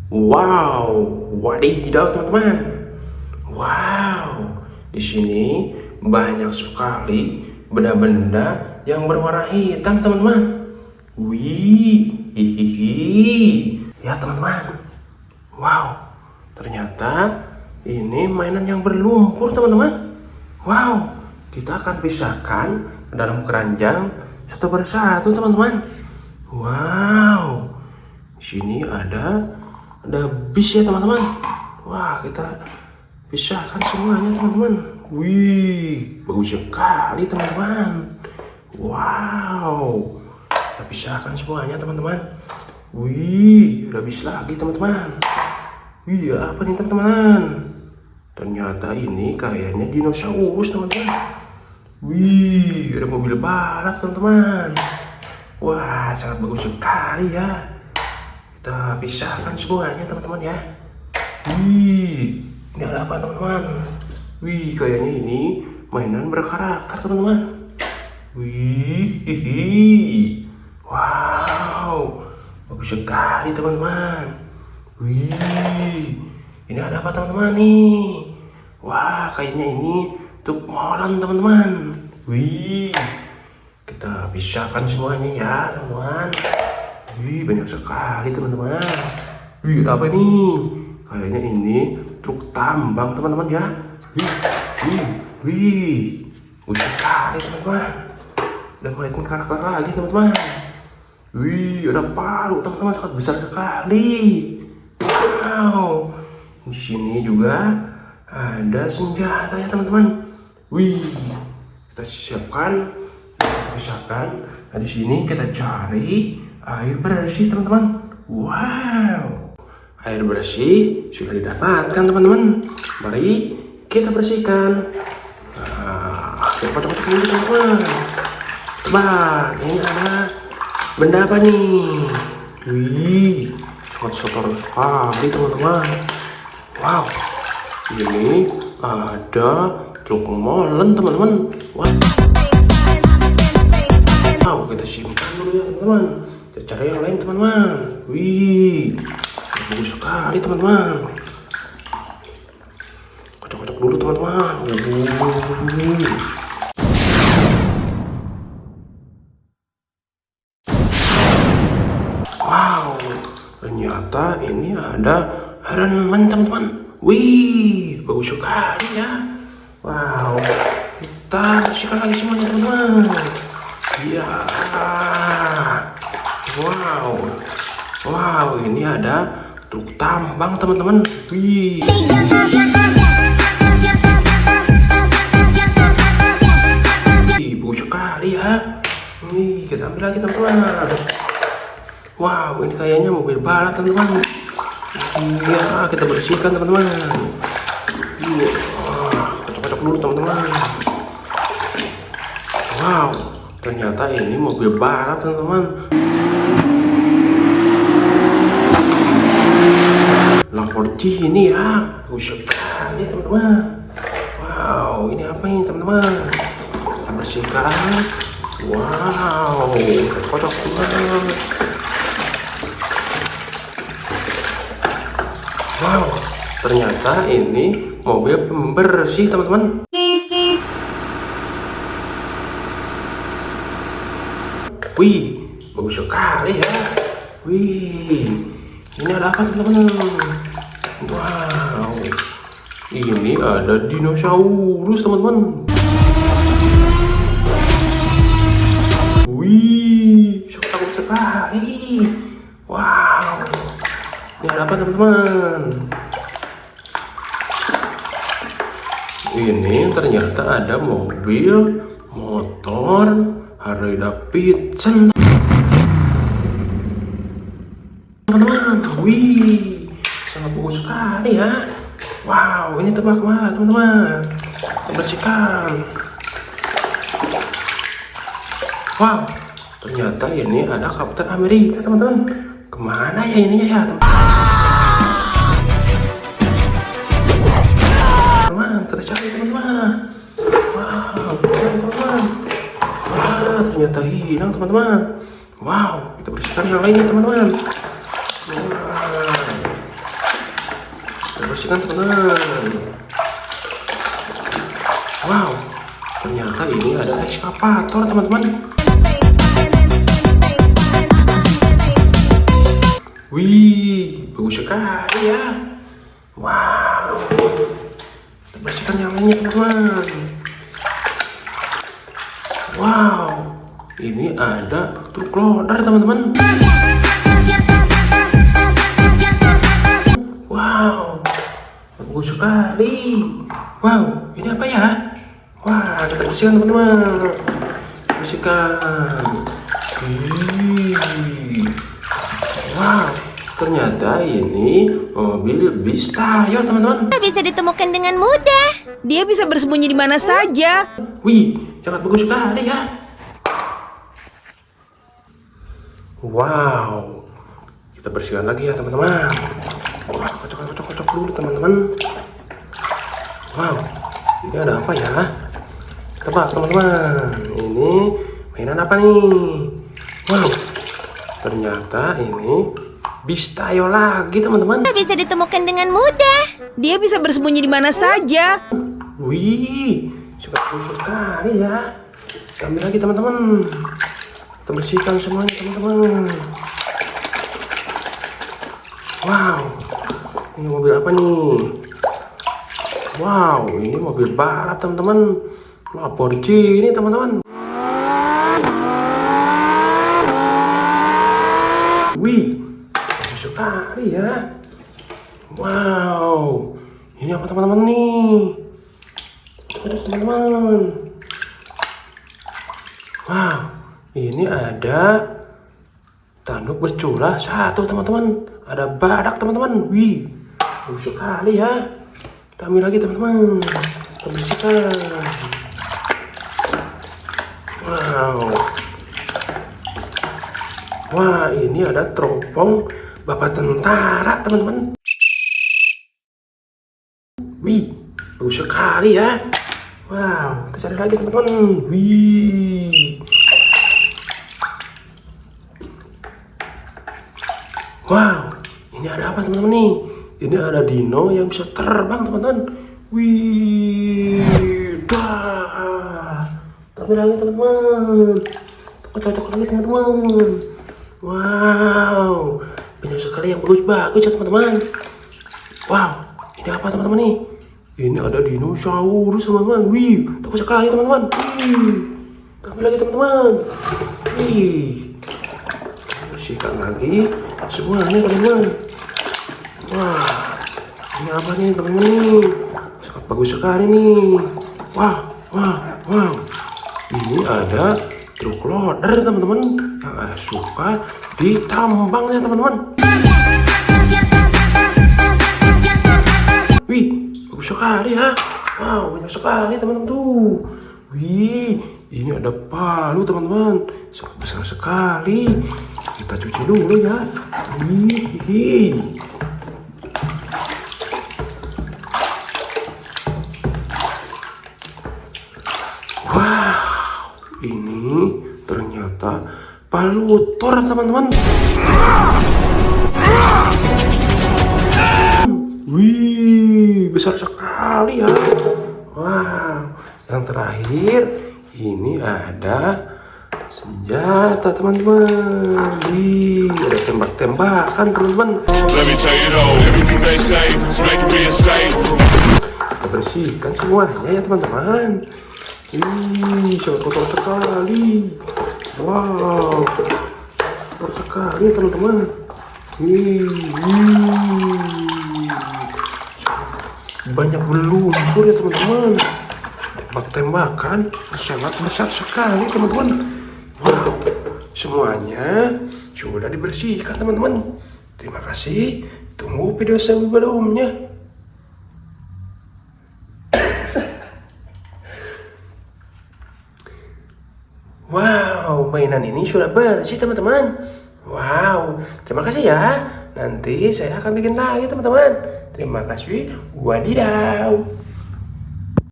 Wow, wadidaw teman-teman. Wow, di sini banyak sekali benda-benda yang berwarna hitam teman-teman. Wih, hihihi. Ya teman-teman. Wow, ternyata ini mainan yang berlumpur teman-teman. Wow, kita akan pisahkan ke dalam keranjang satu persatu teman-teman. Wow, di sini ada bis ya teman-teman. Wah, kita pisahkan semuanya teman-teman. Wih, bagus sekali teman-teman. Wow, kita pisahkan semuanya teman-teman. Wih, udah bis lagi teman-teman. Wih, apa nih teman-teman? Ternyata ini kayaknya dinosaurus teman-teman. Wih, ada mobil balap teman-teman. Wah, sangat bagus sekali ya. Kita pisahkan semuanya teman-teman ya. Wih, ini ada apa teman-teman? Wih, kayaknya ini mainan berkarakter teman-teman. Wih, hihi. Wow, bagus sekali teman-teman. Wih, ini ada apa teman-teman nih? Wah, kayaknya ini truk molen teman-teman. Wih, kita pisahkan semuanya ya teman-teman. Wih, banyak sekali teman-teman. Wih, apa nih? Kayaknya ini truk tambang teman-teman ya. Wih, bagus sekali teman-teman. Dan mainkan karakter lagi teman-teman. Wih, ada palu teman-teman, sangat besar sekali. Wow, di sini juga ada senjata ya teman-teman. Wih, kita siapkan, kita pisahkan. Nah, di sini kita cari air bersih teman-teman. Wow, air bersih sudah didapatkan teman-teman. Mari kita bersihkan. Nah, kita kocok-kocok dulu teman-teman. Coba, ini ada benda apa nih? Wih, sangat sekali teman-teman. Wow, ini ada truk molen teman-teman. Wow, kita simpan dulu ya teman-teman. Kita cari yang lain teman-teman. Wih, bagus sekali teman-teman. Kocok-kocok dulu teman-teman. Wow, ternyata ini ada renang teman-teman. Wih, bagus sekali ya. Wow, kita bersihkan lagi semuanya teman-teman. Ya, wow, ini ada truk tambang teman-teman. Wih, bagus sekali ya. Wih, kita ambil lagi teman-teman. Wow, ini kayaknya mobil balap teman-teman. Iya, kita bersihkan teman-teman. Iya, kocok-kocok dulu teman-teman. Wow, ternyata ini mobil balap teman-teman. Lamborghini ya, bagus sekali teman-teman. Wow, ini apa ini teman-teman? Kita bersihkan. Wow, kocok teman-teman. Wow, ternyata ini mobil pembersih teman-teman. Wih, bagus sekali ya. Wih, ini ada apa teman-teman? Wow, ini ada dinosaurus teman-teman. Wih, takut sekali. Wow, ini ada apa teman-teman? Ini ternyata ada mobil, motor, Harley Davidson teman-teman. Wih, sangat bagus sekali ya. Wow, ini tebak mana teman-teman? Kita bersihkan. Wow, ternyata ini ada Kapten Amerika teman-teman. Kemana ya ininya ya teman-teman? Kita cari teman-teman. Wow, kita cari teman-teman. Wah, ternyata hilang teman-teman. Wow, kita bersihkan yang lainnya teman-teman. bersihkan teman-teman. Wow, ternyata ini ada ekskavator teman-teman. Wih, bagus sekali ya. Wow, kita bersihkan yang lainnya teman-teman. Wow, ini ada truk loader teman-teman. Wow, bagus sekali. Wow, ini apa ya? Wah, kita bersihkan teman-teman. Bersihkan. Wow, ternyata ini mobil bis Tayo teman-teman. Bisa ditemukan dengan mudah. Dia bisa bersembunyi di mana saja. Wih, sangat bagus sekali ya. Wow, kita bersihkan lagi ya teman-teman. Wah, kocok dulu teman-teman. Wow, ini ada apa ya? Tebak teman-teman, ini mainan apa nih? Wow, ternyata ini bis Tayo lagi teman-teman. Bisa ditemukan dengan mudah. Dia bisa bersembunyi di mana saja. Wih, sangat bagus sekali ya. Kita ambil lagi teman-teman. Kita bersihkan semuanya teman-teman. Wow, ini mobil apa nih? Wow, ini mobil balap teman-teman. Lamborghini teman-teman. Wih, bagus sekali ya. Wow, ini apa teman-teman nih? Terus teman-teman. Wow, ini ada tanduk bercula satu teman-teman. Ada badak teman-teman. Wih, bagus sekali ya. Kita ambil lagi teman-teman. Kita bersihkan. Wow. Wah, ini ada teropong bapak tentara teman-teman. Wih, bagus sekali ya. Wow, kita cari lagi teman-teman. Wih. Wow, ini ada apa teman-teman nih? Ini ada dino yang bisa terbang teman-teman. Wih, dah. Tapi lagi teman-teman. Cocok lagi teman-teman. Wow, banyak sekali yang bagus-bagus ya teman-teman. Wow, ini apa teman-teman nih? Ini ada dinosaurus teman-teman. Wih, bagus sekali teman-teman. Wih, tapi lagi teman-teman. Wih, bersihkan lagi semuanya teman-teman. Wah, ini apa nih teman-teman nih? Sangat bagus sekali nih. Wow. Ini ada truk loader teman-teman yang suka ditambang ya teman-teman. Wih, bagus sekali ya. Wow, banyak sekali teman-teman tuh. Wih, ini ada palu teman-teman, sangat besar sekali. Kita cuci dulu ya. Wih. Wow, ini ternyata palutor teman-teman. Wih, besar sekali ya. Wow, yang terakhir ini ada senjata teman-teman. Wih, ada tembak-tembakan teman-teman. Kita bersihkan semuanya ya teman-teman. Wih, sangat kotor sekali. Wow, kotor sekali teman-teman. Banyak meluncur ya teman-teman. Tembak-tembakan sangat besar sekali teman-teman. Wow, semuanya sudah dibersihkan teman-teman. Terima kasih. Tunggu video sebelumnya. Wow, mainan ini sudah bersih teman-teman. Wow, terima kasih ya. Nanti saya akan bikin lagi teman-teman. Terima kasih. Wadidaw.